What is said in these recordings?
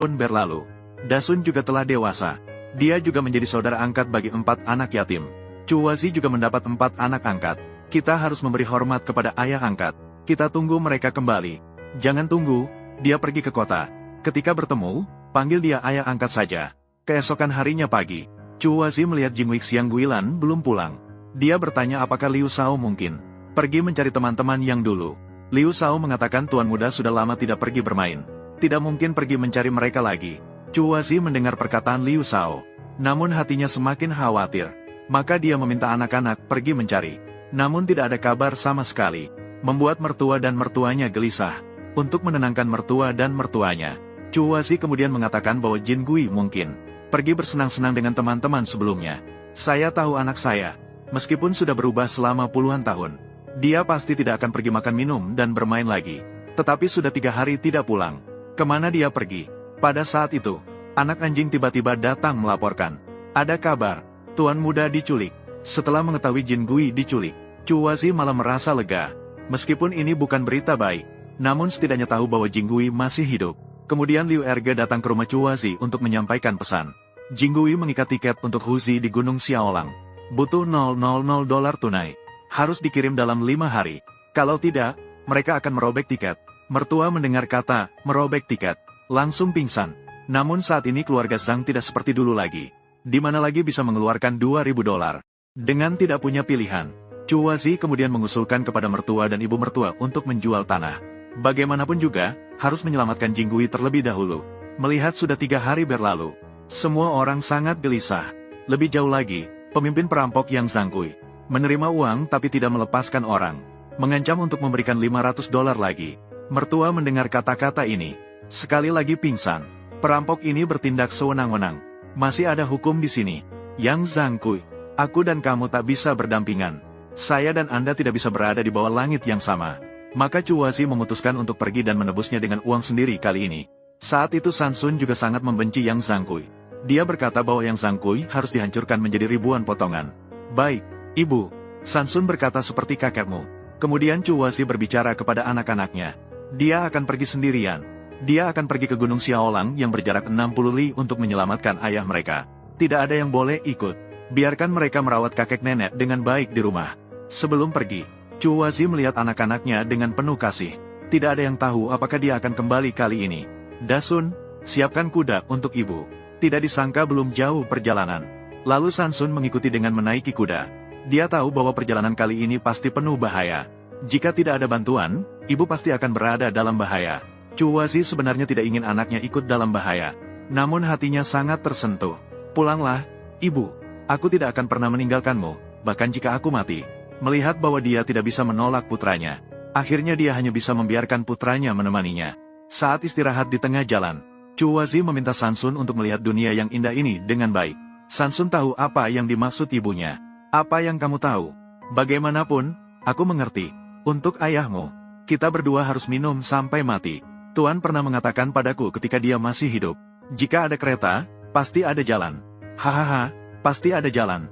Tahun berlalu, Dasun juga telah dewasa. Dia juga menjadi saudara angkat bagi 4 anak yatim. Chuwazi juga mendapat 4 anak angkat. Kita harus memberi hormat kepada ayah angkat. Kita tunggu mereka kembali. Jangan tunggu, dia pergi ke kota. Ketika bertemu, panggil dia ayah angkat saja. Keesokan harinya pagi, Chuwazi melihat Jingwei Xiang Guilan belum pulang. Dia bertanya apakah Liu Shao mungkin pergi mencari teman-teman yang dulu. Liu Shao mengatakan tuan muda sudah lama tidak pergi bermain. Tidak mungkin pergi mencari mereka lagi. Chuwazi mendengar perkataan Liu Shao. Namun hatinya semakin khawatir. Maka dia meminta anak-anak pergi mencari. Namun tidak ada kabar sama sekali. Membuat mertua dan mertuanya gelisah. Untuk menenangkan mertua dan mertuanya, Chuwazi kemudian mengatakan bahwa Jin Gui mungkin pergi bersenang-senang dengan teman-teman sebelumnya. Saya tahu anak saya. Meskipun sudah berubah selama puluhan tahun, dia pasti tidak akan pergi makan minum dan bermain lagi. Tetapi sudah 3 hari tidak pulang. Kemana dia pergi? Pada saat itu, anak anjing tiba-tiba datang melaporkan. Ada kabar, tuan muda diculik. Setelah mengetahui Jin Gui diculik, Chuwazi malah merasa lega. Meskipun ini bukan berita baik, namun setidaknya tahu bahwa Jin Gui masih hidup. Kemudian Liu Erge datang ke rumah Chuwazi untuk menyampaikan pesan. Jin Gui mengikat tiket untuk Huzi di Gunung Xiaolang. Butuh $000 tunai. Harus dikirim dalam 5 hari. Kalau tidak, mereka akan merobek tiket. Mertua mendengar kata, merobek tiket, langsung pingsan. Namun saat ini keluarga Zhang tidak seperti dulu lagi. Di mana lagi bisa mengeluarkan $2.000. Dengan tidak punya pilihan, Chuwazi kemudian mengusulkan kepada mertua dan ibu mertua untuk menjual tanah. Bagaimanapun juga, harus menyelamatkan Jingui terlebih dahulu. Melihat sudah 3 hari berlalu, semua orang sangat gelisah. Lebih jauh lagi, pemimpin perampok yang Zhangkui menerima uang tapi tidak melepaskan orang. Mengancam untuk memberikan $500 lagi. Mertua mendengar kata-kata ini. Sekali lagi pingsan. Perampok ini bertindak sewenang-wenang. Masih ada hukum di sini. Yang Zhangkui, aku dan kamu tak bisa berdampingan. Saya dan Anda tidak bisa berada di bawah langit yang sama. Maka Chuwazi memutuskan untuk pergi dan menebusnya dengan uang sendiri kali ini. Saat itu Sansun juga sangat membenci Yang Zhangkui. Dia berkata bahwa Yang Zhangkui harus dihancurkan menjadi ribuan potongan. Baik, Ibu. Sansun berkata seperti kakekmu. Kemudian Chuwazi berbicara kepada anak-anaknya. Dia akan pergi sendirian. Dia akan pergi ke Gunung Xiaolang yang berjarak 60 li untuk menyelamatkan ayah mereka. Tidak ada yang boleh ikut. Biarkan mereka merawat kakek nenek dengan baik di rumah. Sebelum pergi, Chuwazi melihat anak-anaknya dengan penuh kasih. Tidak ada yang tahu apakah dia akan kembali kali ini. Dasun, siapkan kuda untuk ibu. Tidak disangka belum jauh perjalanan. Lalu Sansun mengikuti dengan menaiki kuda. Dia tahu bahwa perjalanan kali ini pasti penuh bahaya. Jika tidak ada bantuan, ibu pasti akan berada dalam bahaya. Chuwazi sebenarnya tidak ingin anaknya ikut dalam bahaya. Namun hatinya sangat tersentuh. Pulanglah, ibu. Aku tidak akan pernah meninggalkanmu, bahkan jika aku mati. Melihat bahwa dia tidak bisa menolak putranya. Akhirnya dia hanya bisa membiarkan putranya menemaninya. Saat istirahat di tengah jalan, Chuwazi meminta Sansun untuk melihat dunia yang indah ini dengan baik. Sansun tahu apa yang dimaksud ibunya. Apa yang kamu tahu? Bagaimanapun, aku mengerti. Untuk ayahmu, kita berdua harus minum sampai mati. Tuan pernah mengatakan padaku ketika dia masih hidup. Jika ada kereta, pasti ada jalan. Hahaha, pasti ada jalan.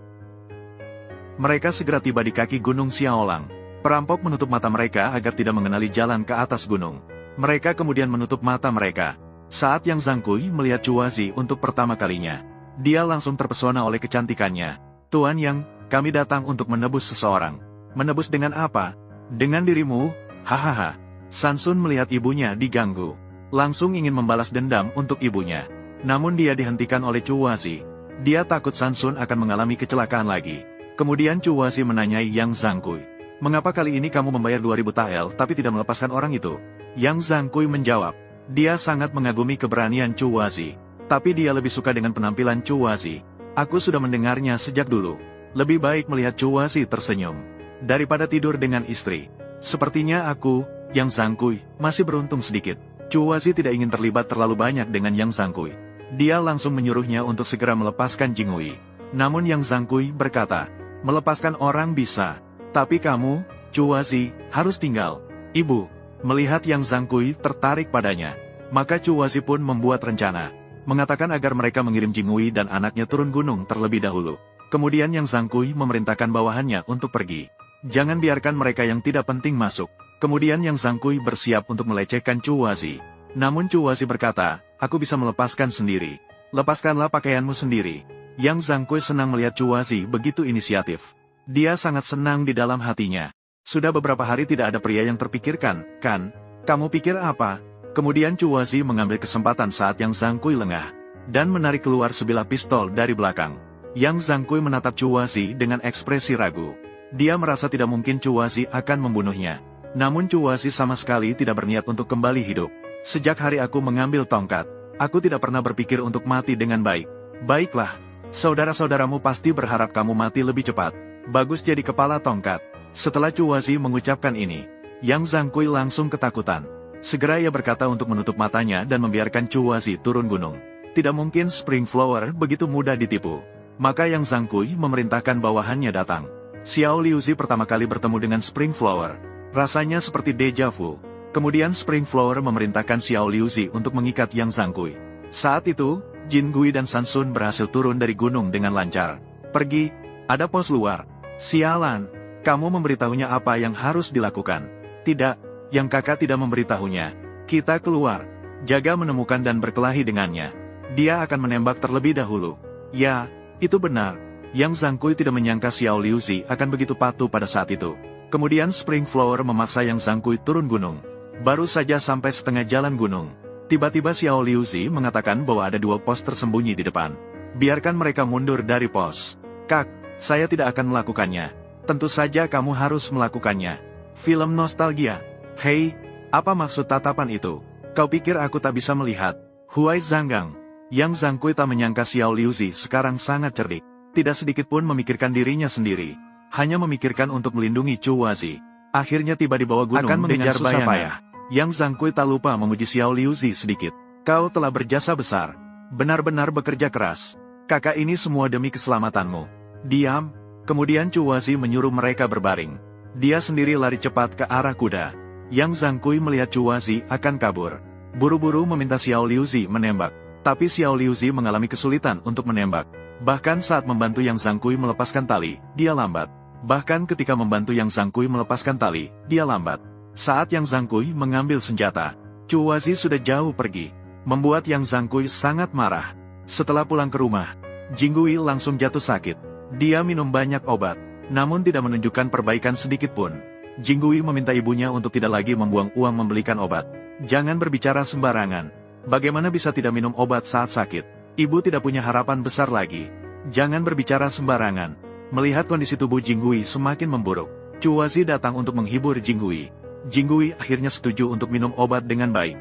Mereka segera tiba di kaki Gunung Xiaolang. Perampok menutup mata mereka agar tidak mengenali jalan ke atas gunung. Mereka kemudian menutup mata mereka. Saat Yang Zhangkui melihat Chuwazi untuk pertama kalinya, dia langsung terpesona oleh kecantikannya. Tuan Yang, kami datang untuk menebus seseorang. Menebus dengan apa? Dengan dirimu, hahaha. Sansun melihat ibunya diganggu. Langsung ingin membalas dendam untuk ibunya. Namun dia dihentikan oleh Chuwazi. Dia takut Sansun akan mengalami kecelakaan lagi. Kemudian Chuwazi menanyai Yang Zhangkui. Mengapa kali ini kamu membayar 2000 tael tapi tidak melepaskan orang itu? Yang Zhangkui menjawab. Dia sangat mengagumi keberanian Chuwazi. Tapi dia lebih suka dengan penampilan Chuwazi. Aku sudah mendengarnya sejak dulu. Lebih baik melihat Chuwazi tersenyum daripada tidur dengan istri. Sepertinya aku, Yang Zhangkui, masih beruntung sedikit. Chuwazi tidak ingin terlibat terlalu banyak dengan Yang Zhangkui. Dia langsung menyuruhnya untuk segera melepaskan Jingwei. Namun Yang Zhangkui berkata, melepaskan orang bisa. Tapi kamu, Chuwazi, harus tinggal. Ibu, melihat Yang Zhangkui tertarik padanya. Maka Chuwazi pun membuat rencana. Mengatakan agar mereka mengirim Jingwei dan anaknya turun gunung terlebih dahulu. Kemudian Yang Zhangkui memerintahkan bawahannya untuk pergi. Jangan biarkan mereka yang tidak penting masuk. Kemudian Yang Zhangkui bersiap untuk melecehkan Chuwazi. Namun Chuwazi berkata, aku bisa melepaskan sendiri. Lepaskanlah pakaianmu sendiri. Yang Zhangkui senang melihat Chuwazi begitu inisiatif. Dia sangat senang di dalam hatinya. Sudah beberapa hari tidak ada pria yang terpikirkan, kan? Kamu pikir apa? Kemudian Chuwazi mengambil kesempatan saat Yang Zhangkui lengah, dan menarik keluar sebilah pistol dari belakang. Yang Zhangkui menatap Chuwazi dengan ekspresi ragu. Dia merasa tidak mungkin Chuwazi akan membunuhnya. Namun Chuwazi sama sekali tidak berniat untuk kembali hidup. Sejak hari aku mengambil tongkat, aku tidak pernah berpikir untuk mati dengan baik. Baiklah, saudara-saudaramu pasti berharap kamu mati lebih cepat. Bagus jadi kepala tongkat. Setelah Chuwazi mengucapkan ini, Yang Zhangkui langsung ketakutan. Segera ia berkata untuk menutup matanya dan membiarkan Chuwazi turun gunung. Tidak mungkin Spring Flower begitu mudah ditipu. Maka Yang Zhangkui memerintahkan bawahannya datang. Xiao Liuzi pertama kali bertemu dengan Spring Flower. Rasanya seperti deja vu. Kemudian Spring Flower memerintahkan Xiao Liuzi untuk mengikat Yang Zhangkui. Saat itu, Jin Gui dan Sansun berhasil turun dari gunung dengan lancar. Pergi, ada pos luar. Sialan, kamu memberitahunya apa yang harus dilakukan. Tidak, yang kakak tidak memberitahunya. Kita keluar, jaga menemukan dan berkelahi dengannya. Dia akan menembak terlebih dahulu. Ya, itu benar. Yang Zhangkui tidak menyangka Xiao Liuzi akan begitu patuh pada saat itu. Kemudian Spring Flower memaksa Yang Zhangkui turun gunung. Baru saja sampai setengah jalan gunung, tiba-tiba Xiao Liuzi mengatakan bahwa ada 2 pos tersembunyi di depan. Biarkan mereka mundur dari pos. Kak, saya tidak akan melakukannya. Tentu saja kamu harus melakukannya. Film nostalgia. Hei, apa maksud tatapan itu? Kau pikir aku tak bisa melihat? Huai Zhanggang. Yang Zhangkui tak menyangka Xiao Liuzi sekarang sangat cerdik. Tidak sedikit pun memikirkan dirinya sendiri. Hanya memikirkan untuk melindungi Chuwazi. Akhirnya tiba di bawah gunung akan mengejar susah payah. Yang Zhangkui tak lupa memuji Xiao Liuzi sedikit. Kau telah berjasa besar. Benar-benar bekerja keras. Kakak ini semua demi keselamatanmu. Diam. Kemudian Chuwazi menyuruh mereka berbaring. Dia sendiri lari cepat ke arah kuda. Yang Zhangkui melihat Chuwazi akan kabur. Buru-buru meminta Xiao Liuzi menembak. Tapi Xiao Liuzi mengalami kesulitan untuk menembak. Bahkan saat membantu Yang Zhangkui melepaskan tali, dia lambat. Bahkan ketika membantu Yang Zhangkui melepaskan tali, dia lambat. Saat Yang Zhangkui mengambil senjata, Chuwazi sudah jauh pergi. Membuat Yang Zhangkui sangat marah. Setelah pulang ke rumah, Jinggui langsung jatuh sakit. Dia minum banyak obat, namun tidak menunjukkan perbaikan sedikit pun. Jinggui meminta ibunya untuk tidak lagi membuang uang membelikan obat. Jangan berbicara sembarangan. Bagaimana bisa tidak minum obat saat sakit? Ibu tidak punya harapan besar lagi. Jangan berbicara sembarangan. Melihat kondisi tubuh Jinggui semakin memburuk, Chuwazi datang untuk menghibur Jinggui. Jinggui akhirnya setuju untuk minum obat dengan baik.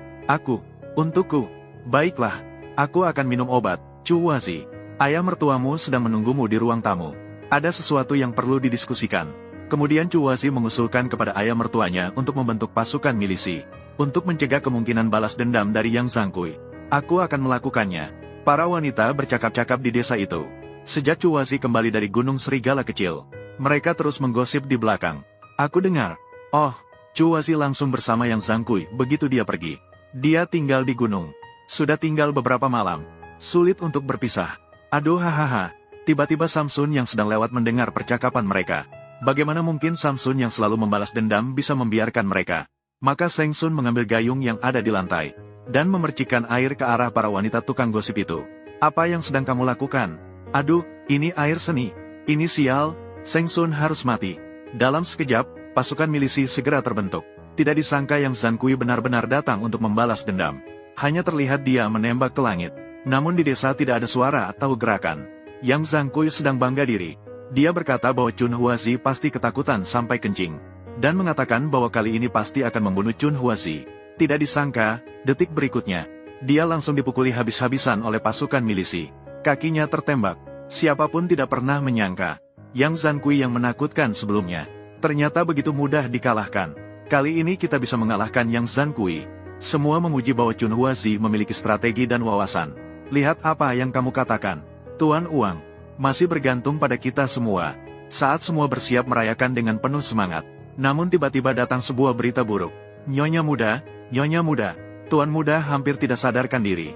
Untukku. Baiklah, aku akan minum obat. Chuwazi, ayah mertuamu sedang menunggumu di ruang tamu. Ada sesuatu yang perlu didiskusikan. Kemudian Chuwazi mengusulkan kepada ayah mertuanya untuk membentuk pasukan milisi. Untuk mencegah kemungkinan balas dendam dari Yang Zhangkui. Aku akan melakukannya. Para wanita bercakap-cakap di desa itu. Sejak Chuwazi kembali dari Gunung Serigala Kecil, mereka terus menggosip di belakang. Aku dengar. Oh, Chuwazi langsung bersama Yang Zhangkui begitu dia pergi. Dia tinggal di gunung. Sudah tinggal beberapa malam. Sulit untuk berpisah. Aduh hahaha. Tiba-tiba Samsun yang sedang lewat mendengar percakapan mereka. Bagaimana mungkin Samsun yang selalu membalas dendam bisa membiarkan mereka? Maka Seng Sun mengambil gayung yang ada di lantai dan memercikkan air ke arah para wanita tukang gosip itu. Apa yang sedang kamu lakukan? Aduh, ini air seni. Ini sial, Seng Sun harus mati. Dalam sekejap, pasukan milisi segera terbentuk. Tidak disangka Yang Zhangkui benar-benar datang untuk membalas dendam. Hanya terlihat dia menembak ke langit. Namun di desa tidak ada suara atau gerakan. Yang Zhangkui sedang bangga diri. Dia berkata bahwa Chun Huazi pasti ketakutan sampai kencing. Dan mengatakan bahwa kali ini pasti akan membunuh Chun Huazi. Tidak disangka, detik berikutnya, dia langsung dipukuli habis-habisan oleh pasukan milisi. Kakinya tertembak. Siapapun tidak pernah menyangka. Yang Zhangkui yang menakutkan sebelumnya, ternyata begitu mudah dikalahkan. Kali ini kita bisa mengalahkan Yang Zhangkui. Semua memuji bahwa Chun Huazi memiliki strategi dan wawasan. Lihat apa yang kamu katakan. Tuan Uang, masih bergantung pada kita semua. Saat semua bersiap merayakan dengan penuh semangat. Namun tiba-tiba datang sebuah berita buruk. Nyonya muda, Tuan muda hampir tidak sadarkan diri.